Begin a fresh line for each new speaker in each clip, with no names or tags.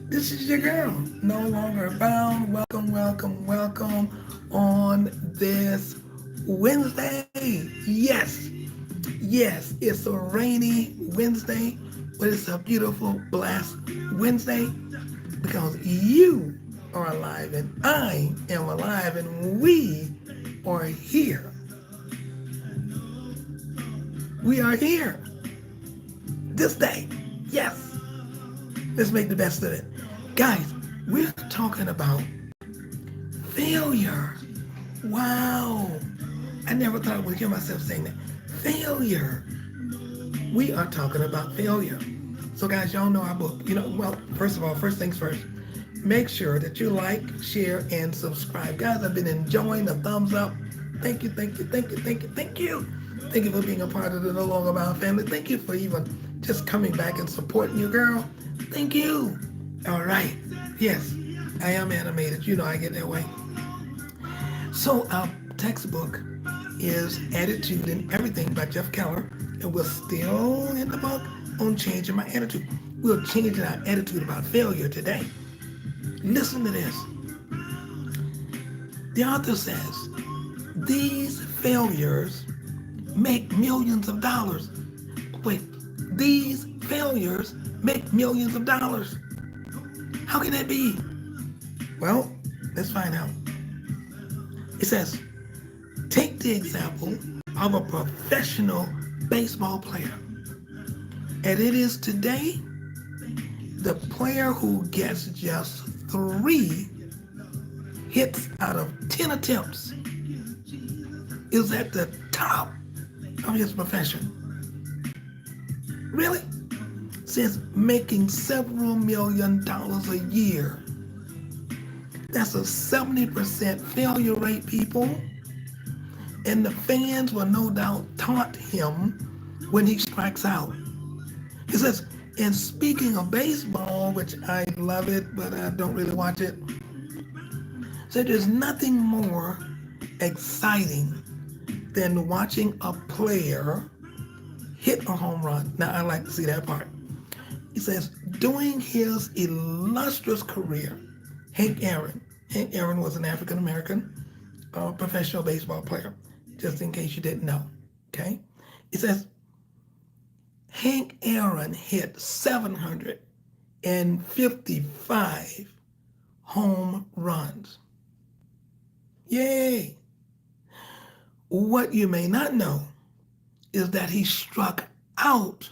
This is your girl, no longer bound. Welcome, welcome, welcome on this Wednesday. Yes, it's a rainy Wednesday, but it's a beautiful, blessed Wednesday because you are alive and I am alive and we are here. We are here this day. Yes, let's make the best of it. Guys, we're talking about failure. Wow. I never thought I would hear myself saying that. Failure. We are talking about failure. So guys, y'all know our book. Well, first of all, first things first, make sure that you like, share, and subscribe. Guys, I've been enjoying the thumbs up. Thank you, thank you, thank you, thank you, thank you. Thank you for being a part of the No Longer Bound family. Thank you for even just coming back and supporting your girl. Thank you. All right. Yes, I am animated. You know I get that way. So our textbook is Attitude and Everything by Jeff Keller, and we're still in the book on changing my attitude. We're changing our attitude about failure today. Listen to this. The author says, these failures make millions of dollars. Wait, these failures make millions of dollars. How can that be? Well, let's find out. It says, take the example of a professional baseball player. And it is today, the player who gets just 3 hits out of 10 attempts is at the top of his profession. Really? Since making several $1,000,000 a year. That's a 70% failure rate, people. And the fans will no doubt taunt him when he strikes out. He says, and speaking of baseball, which I love it, but I don't really watch it, so there's nothing more exciting than watching a player hit a home run. Now, I like to see that part. He says, during his illustrious career, Hank Aaron was an African-American professional baseball player, just in case you didn't know, okay? It says, Hank Aaron hit 755 home runs. Yay! What you may not know is that he struck out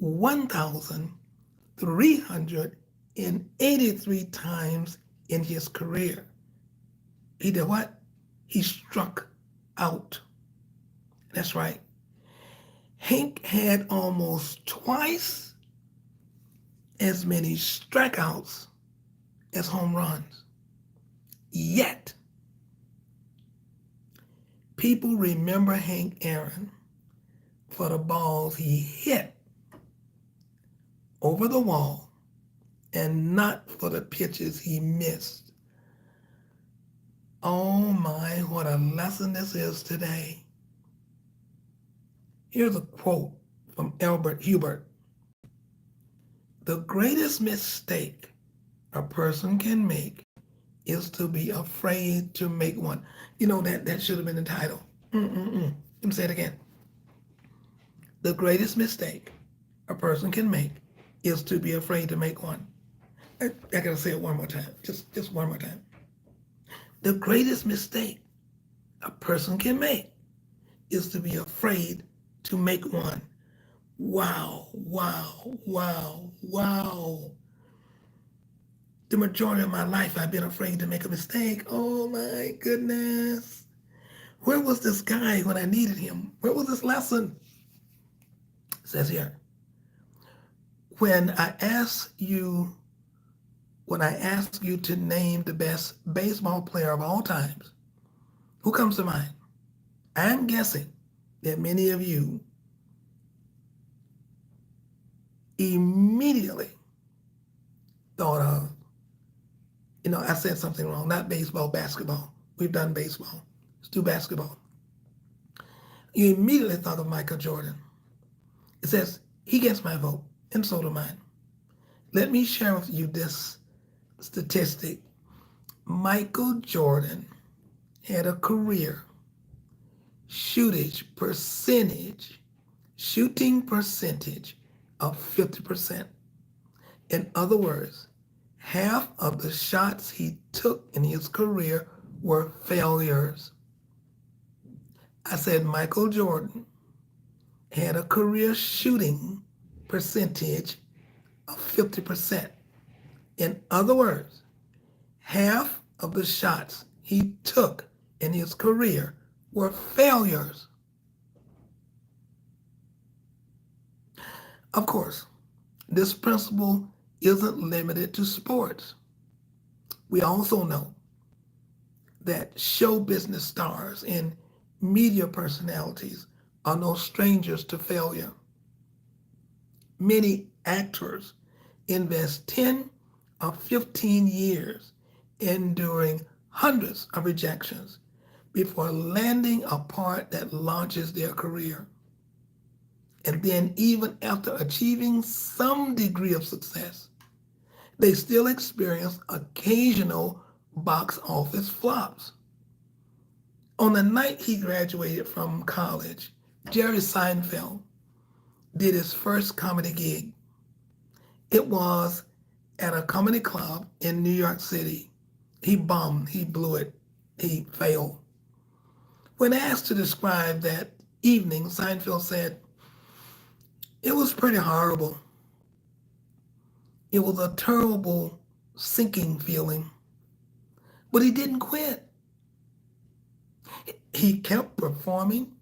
1,383 times in his career. He did what? He struck out. That's right. Hank had almost twice as many strikeouts as home runs. Yet, people remember Hank Aaron for the balls he hit over the wall and not for the pitches he missed. Oh my, what a lesson this is today. Here's a quote from Albert Hubert. The greatest mistake a person can make is to be afraid to make one. You know, that should have been the title. Let me say it again. The greatest mistake a person can make is to be afraid to make one. I gotta say it one more time, just one more time. The greatest mistake a person can make is to be afraid to make one. Wow, wow, wow, wow. The majority of my life, I've been afraid to make a mistake. Oh my goodness. Where was this guy when I needed him? Where was this lesson? It says here, when I ask you to name the best baseball player of all times, who comes to mind? I'm guessing that many of you immediately thought of, I said something wrong, not baseball, basketball. We've done baseball. Let's do basketball. You immediately thought of Michael Jordan. It says, he gets my vote, and so do mine. Let me share with you this statistic. Michael Jordan had a career shooting percentage of 50%. In other words, half of the shots he took in his career were failures. I said Michael Jordan had a career shooting percentage of 50%. In other words, half of the shots he took in his career were failures. Of course, this principle isn't limited to sports. We also know that show business stars and media personalities are no strangers to failure. Many actors invest 10 or 15 years enduring hundreds of rejections before landing a part that launches their career. And then, even after achieving some degree of success, they still experience occasional box office flops. On the night he graduated from college, Jerry Seinfeld did his first comedy gig. It was at a comedy club in New York City. He bombed, he blew it, he failed. When asked to describe that evening, Seinfeld said, "It was pretty horrible. It was a terrible sinking feeling." But he didn't quit. He kept performing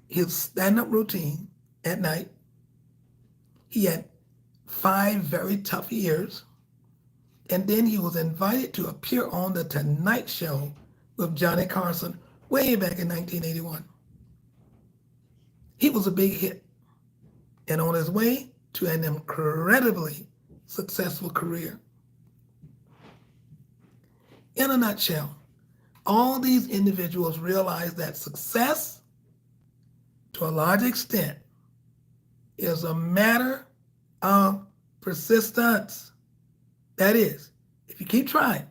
his stand-up routine at night. He had 5 very tough years, and then he was invited to appear on The Tonight Show with Johnny Carson way back in 1981. He was a big hit and on his way to an incredibly successful career. In a nutshell, all these individuals realized that success, to a large extent, is a matter of persistence. That is, if you keep trying,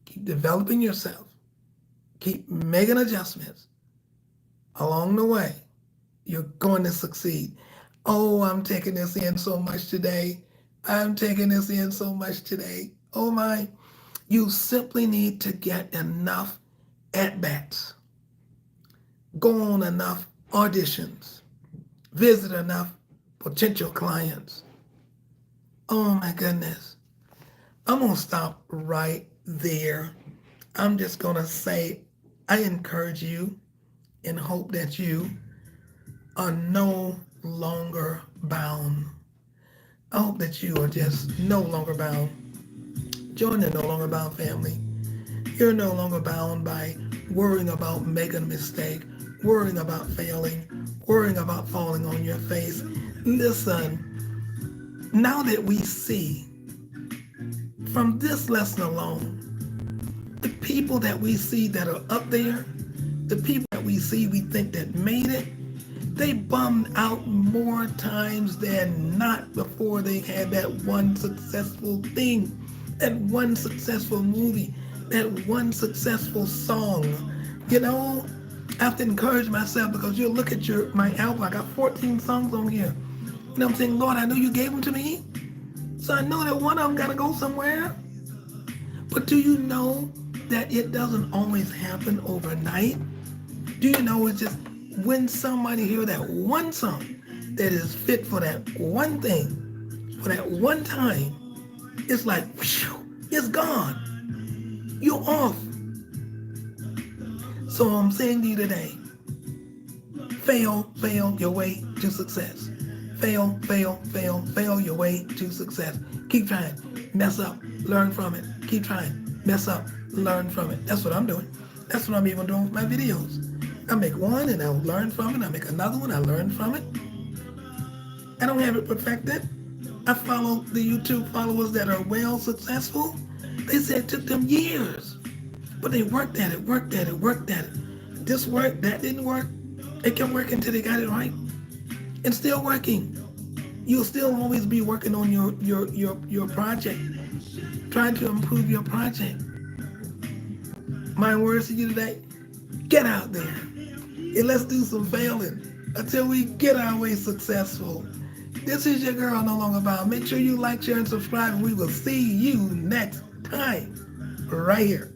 keep developing yourself, keep making adjustments along the way, you're going to succeed. Oh, I'm taking this in so much today. I'm taking this in so much today. Oh my. You simply need to get enough at-bats, go on enough auditions, visit enough potential clients. Oh my goodness. I'm going to stop right there. I'm just going to say I encourage you and hope that you are no longer bound. I hope that you are just no longer bound. Join the No Longer Bound family. You're no longer bound by worrying about making a mistake, worrying about failing, worrying about falling on your face. Listen, now that we see from this lesson alone, the people that we see that are up there, the people that we see we think that made it, they bummed out more times than not before they had that one successful thing, that one successful movie, that one successful song. You know, I have to encourage myself because you look at my album, I got 14 songs on here. You know what I'm saying? Lord, I know you gave them to me, so I know that one of them got to go somewhere. But do you know that it doesn't always happen overnight? Do you know it's just when somebody hear that one song that is fit for that one thing, for that one time, it's like, whew, it's gone. You're off. So I'm saying to you today, fail your way to success. Fail your way to success. Keep trying. Mess up. Learn from it. Keep trying. Mess up. Learn from it. That's what I'm doing. That's what I'm even doing with my videos. I make one and I'll learn from it. I make another one. I learn from it. I don't have it perfected. I follow the YouTube followers that are well successful. They said it took them years, but they worked at it. This worked, that didn't work. They kept working until they got it right, and still working. You'll still always be working on your project, trying to improve your project. My words to you today, get out there and let's do some failing until we get our way successful. This is your girl, No Longer Bound. Make sure you like, share, and subscribe, and we will see you next time right here